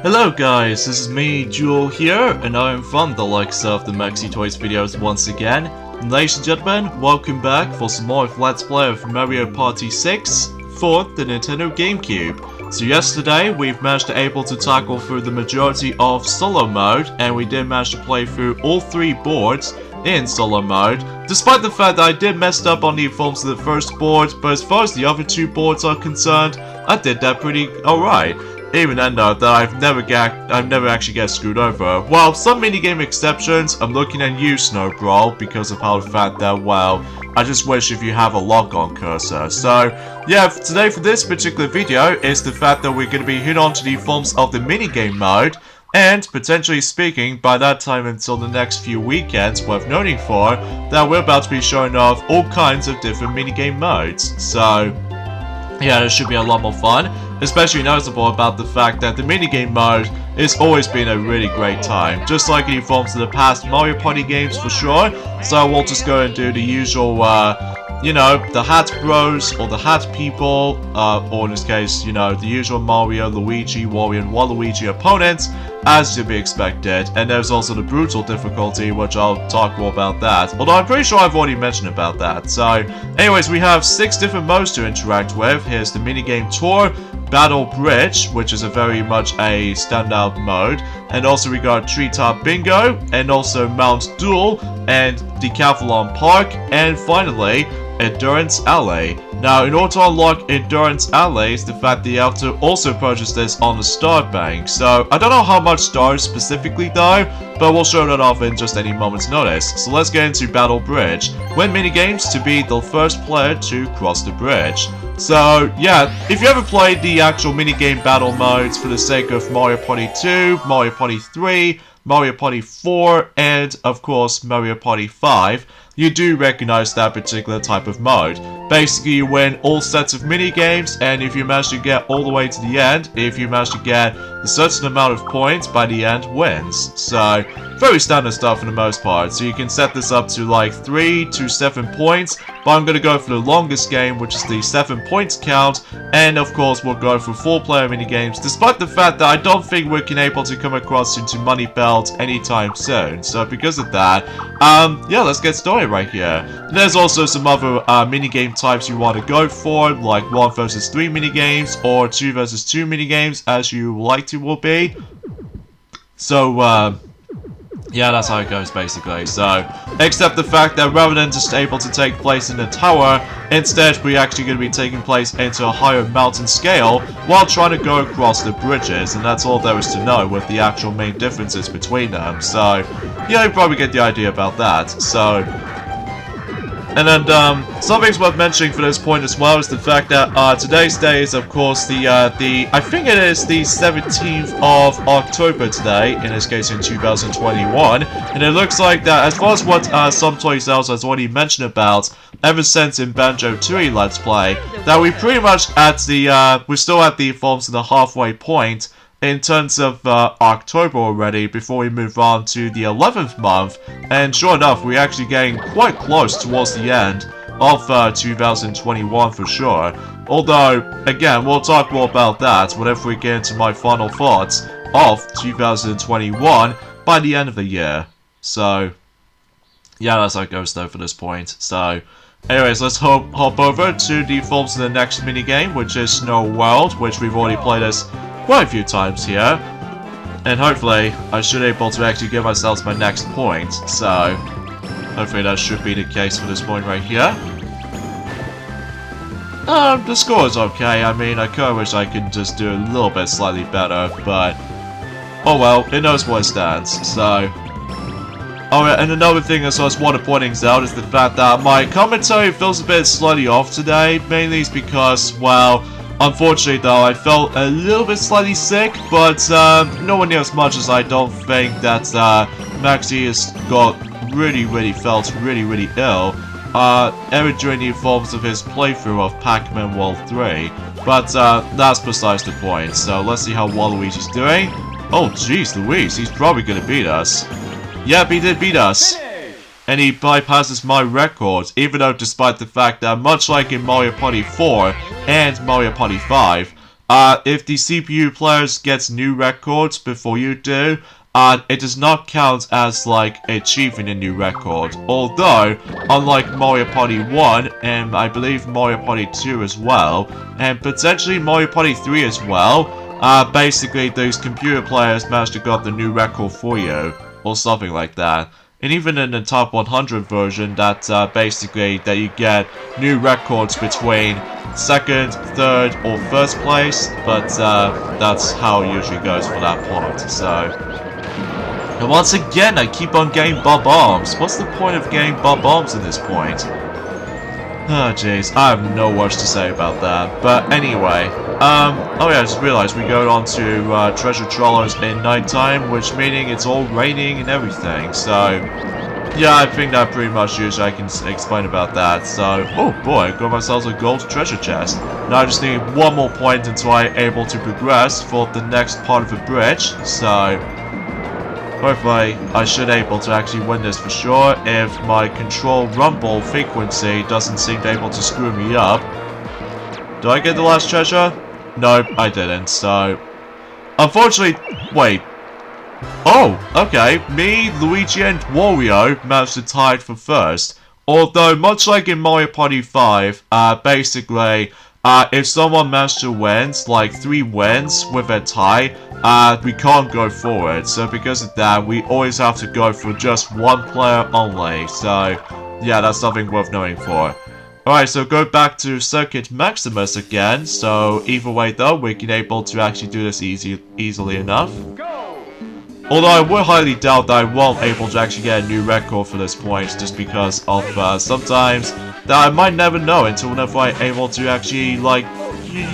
Hello guys, this is me, Jewel here, and I am from the likes of the Maxi Toys videos once again. And ladies and gentlemen, welcome back for some more of Let's Play of Mario Party 6 for the Nintendo GameCube. So yesterday, we've managed to able to tackle through the majority of solo mode, and we did manage to play through all 3 boards in solo mode, despite the fact that I did mess up on the forms of the first board, but as far as the other 2 boards are concerned, I did that pretty alright. Even then though, that I've never actually get screwed over. While some minigame exceptions, I'm looking at you, Snowbrawl, because of how the fact that, well, I just wish if you have a lock-on cursor. So, yeah, today for this particular video is the fact that we're going to be hit on to the forms of the minigame mode, and, potentially speaking, by that time until the next few weekends, worth noting for, that we're about to be showing off all kinds of different minigame modes. So, yeah, it should be a lot more fun. Especially noticeable about the fact that the minigame mode has always been a really great time, just like in forms of the past Mario Party games for sure. So we'll just go and do the usual, you know, the Hat Bros or the Hat People, or in this case, you know, the usual Mario, Luigi, Wario, and Waluigi opponents, as to be expected. And there's also the brutal difficulty, which I'll talk more about that. Although I'm pretty sure I've already mentioned about that. So, anyways, we have 6 different modes to interact with. Here's the minigame tour, Battle Bridge, which is a very much a standout mode, and also we got Treetop Bingo, and also Mount Duel, and Decathlon Park, and finally, Endurance Alley. Now, in order to unlock Endurance Alley, is the fact that you have to also purchase this on the Star Bank. So, I don't know how much stars specifically though, but we'll show that off in just any moment's notice. So let's get into Battle Bridge. Win minigames to be the first player to cross the bridge. So, yeah, if you ever played the actual minigame battle modes for the sake of Mario Party 2, Mario Party 3, Mario Party 4, and, of course, Mario Party 5, you do recognize that particular type of mode. Basically, you win all sets of minigames, and if you manage to get all the way to the end, if you manage to get a certain amount of points by the end, wins. So, very standard stuff for the most part. So you can set this up to like 3 to 7 points, but I'm going to go for the longest game, which is the 7 points count, and of course we'll go for 4-player minigames, despite the fact that I don't think we're able to come across into Money Belt anytime soon. So because of that, yeah, let's get started right here. There's also some other minigame types you want to go for, like 1 versus 3 minigames, or 2 versus 2 minigames, as you like to will be. So, yeah, that's how it goes basically. So, except the fact that rather than just able to take place in the tower, instead we're actually going to be taking place into a higher mountain scale while trying to go across the bridges, and that's all there is to know with the actual main differences between them. So, yeah, you probably get the idea about that. So, and then, something's worth mentioning for this point as well is the fact that, today's day is, of course, I think it is the 17th of October today, in this case in 2021, and it looks like that, as far as what, some Toy Sales has already mentioned about, ever since in Banjo-Tooie Let's Play, that we pretty much at the, we're still at the forms of the halfway point, in terms of October already, before we move on to the 11th month, and sure enough, we're actually getting quite close towards the end of 2021 for sure. Although, again, we'll talk more about that whenever we get into my final thoughts of 2021 by the end of the year. So, yeah, that's how it goes though for this point. So, anyways, let's hop over to the forms of the next minigame, which is Snow World, which we've already played as quite a few times here, and hopefully I should be able to actually give myself my next point, so hopefully that should be the case for this point right here. The score is okay. I mean, I kinda wish I could just do a little bit slightly better, but oh well, it knows where it stands, so. Oh yeah, and another thing as I was want to pointing out is the fact that my commentary feels a bit slightly off today, mainly is because, well, unfortunately though, I felt a little bit slightly sick, but nowhere near as much as I don't think that Maxi has got really felt really ill ever during the forms of his playthrough of Pac-Man World 3. But that's besides the point, so let's see how Waluigi's doing. Oh jeez Louise, he's probably gonna beat us. Yep, he did beat us. And he bypasses my record, even though despite the fact that much like in Mario Party 4 and Mario Party 5, if the CPU players gets new records before you do, it does not count as like achieving a new record. Although, unlike Mario Party 1 and I believe Mario Party 2 as well, and potentially Mario Party 3 as well, basically those computer players managed to get the new record for you, or something like that. And even in the top 100 version, that basically that you get new records between second, third, or first place, but that's how it usually goes for that part. So, and once again, I keep on getting bob-ombs. What's the point of getting bob-ombs at this point? Oh jeez, I have no words to say about that. But anyway, oh yeah, I just realized we go on to treasure trawlers in nighttime, which meaning it's all raining and everything. So yeah, I think that pretty much usually I can explain about that. So, oh boy, I got myself a gold treasure chest. Now I just need one more point until I'm able to progress for the next part of the bridge. So hopefully, I should be able to actually win this for sure if my control rumble frequency doesn't seem to be able to screw me up. Did I get the last treasure? Nope, I didn't, so... Unfortunately, wait. Oh, okay. Me, Luigi, and Wario managed to tie it for first. Although, much like in Mario Party 5, basically, if someone managed to win, like 3 wins with a tie, we can't go forward. So because of that, we always have to go for just one player only. So yeah, that's something worth knowing for. Alright, so go back to Circuit Maximus again. So either way though, we can able to actually do this easily enough. Although I would highly doubt that I won't able to actually get a new record for this point, just because of sometimes that I might never know until whenever I'm able to actually, like,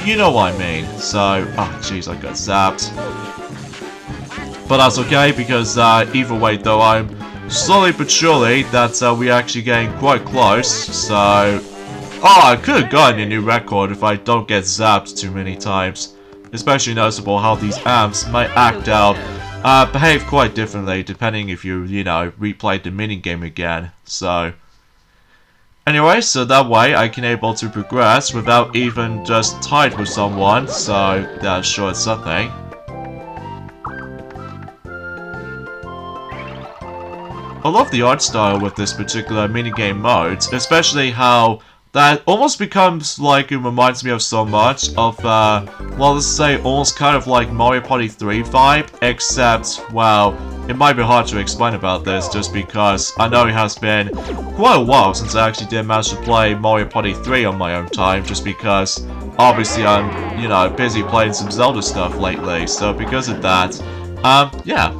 you know what I mean. So, oh jeez, I got zapped. But that's okay, because either way though, I'm slowly but surely that we're actually getting quite close. So, oh, I could have gotten a new record if I don't get zapped too many times. Especially noticeable how these amps might act out, behave quite differently depending if you know, replay the minigame again. So, anyway, so that way I can able to progress without even just tied with someone, so that's sure it's something. I love the art style with this particular minigame mode, especially how that almost becomes like, it reminds me of so much of, well, let's say almost kind of like Mario Party 3 vibe, except, well, it might be hard to explain about this just because I know it has been quite a while since I actually did manage to play Mario Party 3 on my own time, just because obviously I'm, you know, busy playing some Zelda stuff lately, so because of that, yeah.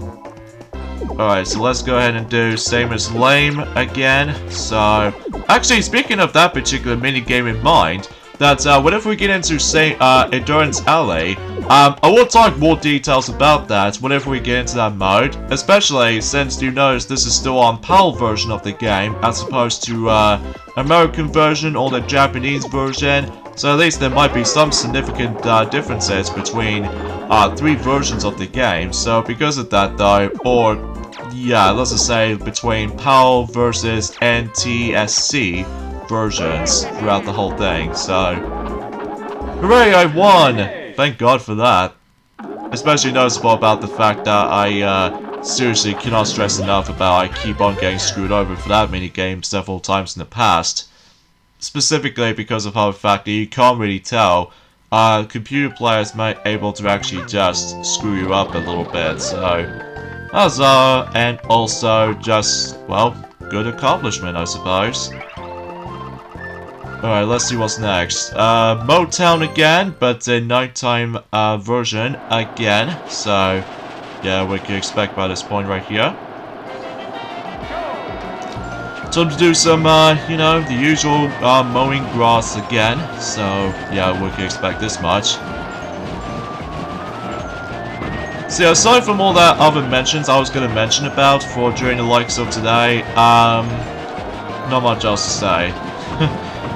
Alright, so let's go ahead and do same as lame again. So, actually, speaking of that particular minigame in mind, that whenever we get into, say, Endurance Alley, I will talk more details about that whenever we get into that mode, especially since you notice this is still on PAL version of the game, as opposed to, American version or the Japanese version, so at least there might be some significant, differences between, 3 versions of the game, so because of that though, or yeah, let's just say between PAL versus NTSC versions throughout the whole thing, so... Hooray, I won! Thank God for that. Especially noticeable about the fact that I, seriously cannot stress enough about I keep on getting screwed over for that minigame several times in the past. Specifically because of how the fact that you can't really tell, computer players might able to actually just screw you up a little bit, so... Huzzah! And also just, well, good accomplishment, I suppose. Alright, let's see what's next. Motown again, but a nighttime version again. So, yeah, we can expect by this point right here. Time to do some, you know, the usual mowing grass again. So, yeah, we can expect this much. So yeah, aside from all that other mentions I was going to mention about for during the likes of today, not much else to say.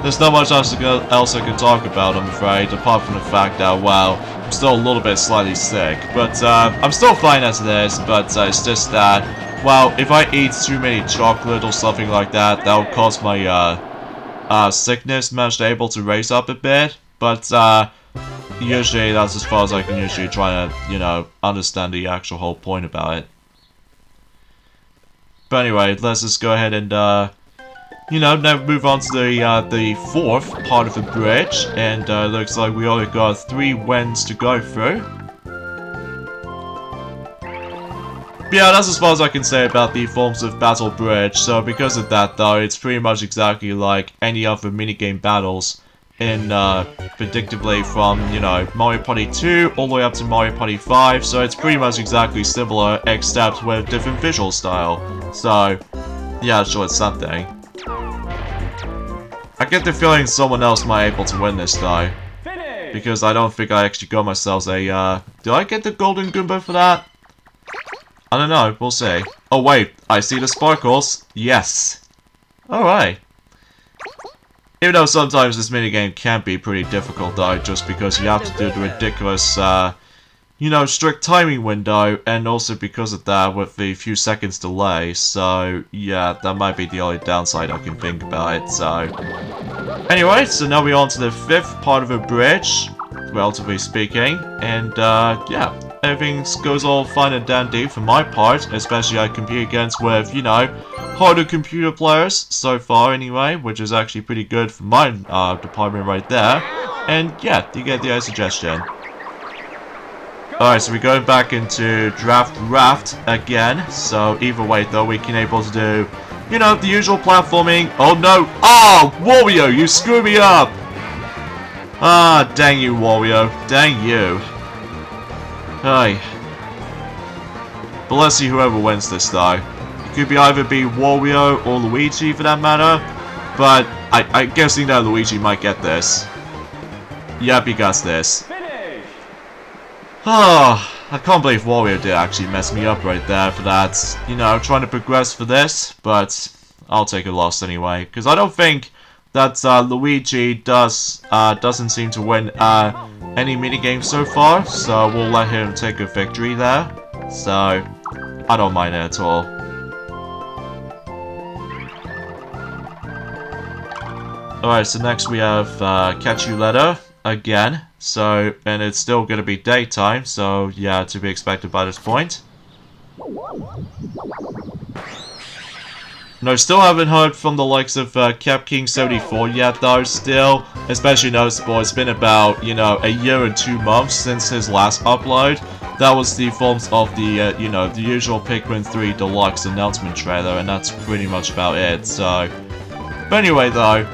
There's not much else I can talk about, I'm afraid, apart from the fact that, well, I'm still a little bit slightly sick. But, I'm still fine as it is, but it's just that, well, if I eat too many chocolate or something like that, that will cause my, sickness manage to able to raise up a bit. But, usually that's as far as I can usually try to, you know, understand the actual whole point about it. But anyway, let's just go ahead and, you know, now move on to the fourth part of the bridge, and looks like we only got 3 winds to go through. But yeah, that's as far as I can say about the forms of battle bridge. So because of that, though, it's pretty much exactly like any other minigame battles in, predictably from, you know, Mario Party 2 all the way up to Mario Party 5. So it's pretty much exactly similar, except with different visual style. So, yeah, sure, it's something. I get the feeling someone else might be able to win this, though. Because I don't think I actually got myself a, did I get the Golden Goomba for that? I don't know, we'll see. Oh wait, I see the sparkles. Yes. Alright. Even though sometimes this minigame can be pretty difficult, though, just because you have to do the ridiculous, you know, strict timing window, and also because of that with the few seconds delay. So, yeah, that might be the only downside I can think about it, so... Anyway, so now we're on to the 5th part of a bridge, relatively speaking, and, yeah. Everything goes all fine and dandy for my part, especially I compete against with, you know, harder computer players, so far anyway, which is actually pretty good for my department right there. And yeah, you get the suggestion. Alright, so we're going back into Draft Raft again, so either way though, we can able to do, you know, the usual platforming. Oh no! Oh! Wario, you screwed me up! Ah, dang you, Wario. Dang you. Hey. But let's see whoever wins this though. It could either be Wario or Luigi for that matter. But I'm guessing that Luigi might get this. Yep, he got this. Oh, I can't believe Wario did actually mess me up right there for that. You know, trying to progress for this, but I'll take a loss anyway. Because I don't think that Luigi doesn't seem to win any minigames so far, so we'll let him take a victory there. So, I don't mind it at all. Alright, so next we have Catch You Later again. So, and it's still gonna be daytime, so yeah, to be expected by this point. No, still haven't heard from the likes of Cap King 74 yet, though, still. Especially noticeable, it's been about, you know, a year and 2 months since his last upload. That was the forms of the, you know, the usual Pikmin 3 Deluxe announcement trailer, and that's pretty much about it, so... But anyway, though.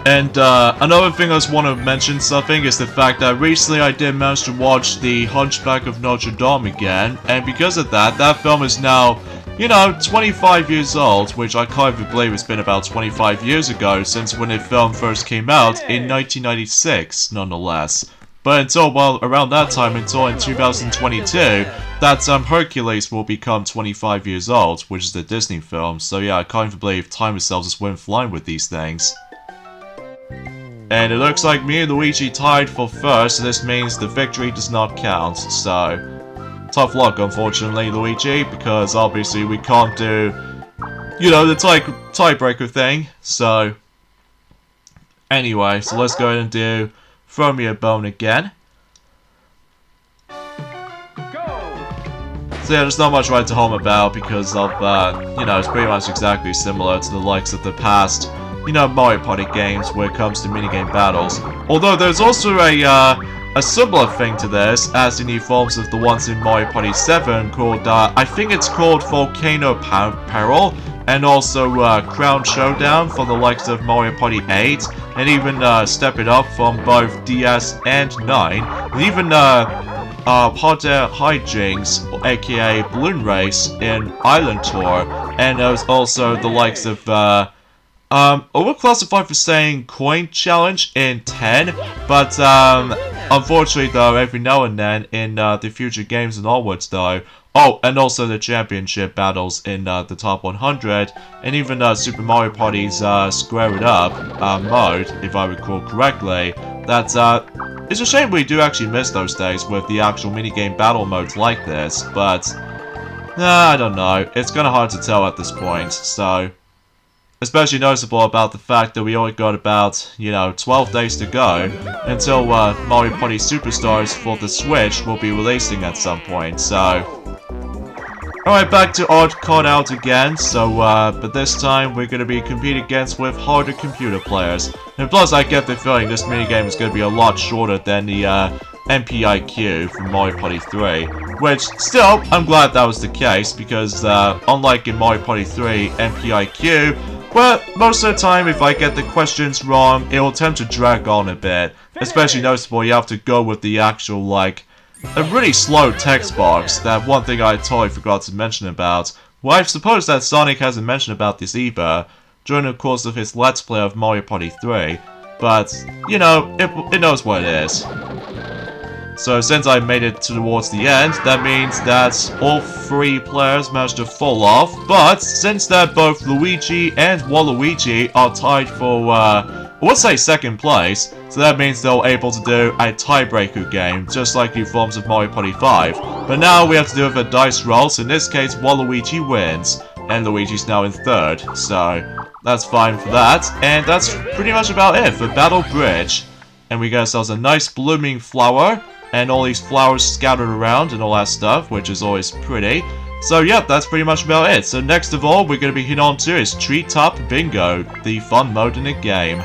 And, another thing I just want to mention something is the fact that recently I did manage to watch The Hunchback of Notre Dame again, and because of that, that film is now... You know, 25 years old, which I can't even believe it's been about 25 years ago since when the film first came out in 1996, nonetheless. But until, well, around that time, until in 2022, that Hercules will become 25 years old, which is the Disney film. So yeah, I can't even believe time itself just went flying with these things. And it looks like me and Luigi tied for first, so this means the victory does not count, so... Tough luck, unfortunately, Luigi, because obviously we can't do, you know, the tiebreaker thing, so... Anyway, so let's go ahead and do Throw Me a Bone again. So yeah, there's not much right to home about because of, you know, it's pretty much exactly similar to the likes of the past, you know, Mario Party games when it comes to minigame battles. Although there's also a similar thing to this, as in the forms of the ones in Mario Party 7 called, I think it's called Volcano Peril, and also Crown Showdown for the likes of Mario Party 8, and even Step It Up from both DS and 9, and even Hot Air Hijinks, aka Balloon Race, in Island Tour, and there's also the likes of, overclassified for saying Coin Challenge in 10, but, unfortunately, though, every now and then in the future games and onwards, though. Oh, and also the championship battles in the top 100, and even Super Mario Party's Square It Up mode, if I recall correctly. That's it's a shame we do actually miss those days with the actual minigame battle modes like this, but I don't know. It's kind of hard to tell at this point, so Especially noticeable about the fact that we only got about, 12 days to go until Mario Party Superstars for the Switch will be releasing at some point, so... Alright, back to Odd Card Out again, so, but this time we're gonna be competing against with harder computer players. And plus, I get the feeling this minigame is gonna be a lot shorter than the, MPIQ from Mario Party 3. Which, still, I'm glad that was the case, because, unlike in Mario Party 3, MPIQ, well, most of the time, if I get the questions wrong, it will tend to drag on a bit. Especially noticeable, you have to go with the actual, like, a really slow text box. That one thing I totally forgot to mention about. Well, I suppose that Sonic hasn't mentioned about this either, during the course of his Let's Play of Mario Party 3. But, it knows what it is. So since I made it towards the end, that means that all 3 players managed to fall off, but since that both Luigi and Waluigi are tied for, I would say second place, so that means they're able to do a tiebreaker game, just like the forms of Mario Party 5. But now we have to do with a dice roll, so in this case Waluigi wins, and Luigi's now in third, so that's fine for that. And that's pretty much about it for Battle Bridge. And we got ourselves a nice blooming flower, and all these flowers scattered around and all that stuff, which is always pretty. So yep, that's pretty much about it. So next of all, we're going to be hitting on to is Treetop Bingo, the fun mode in the game.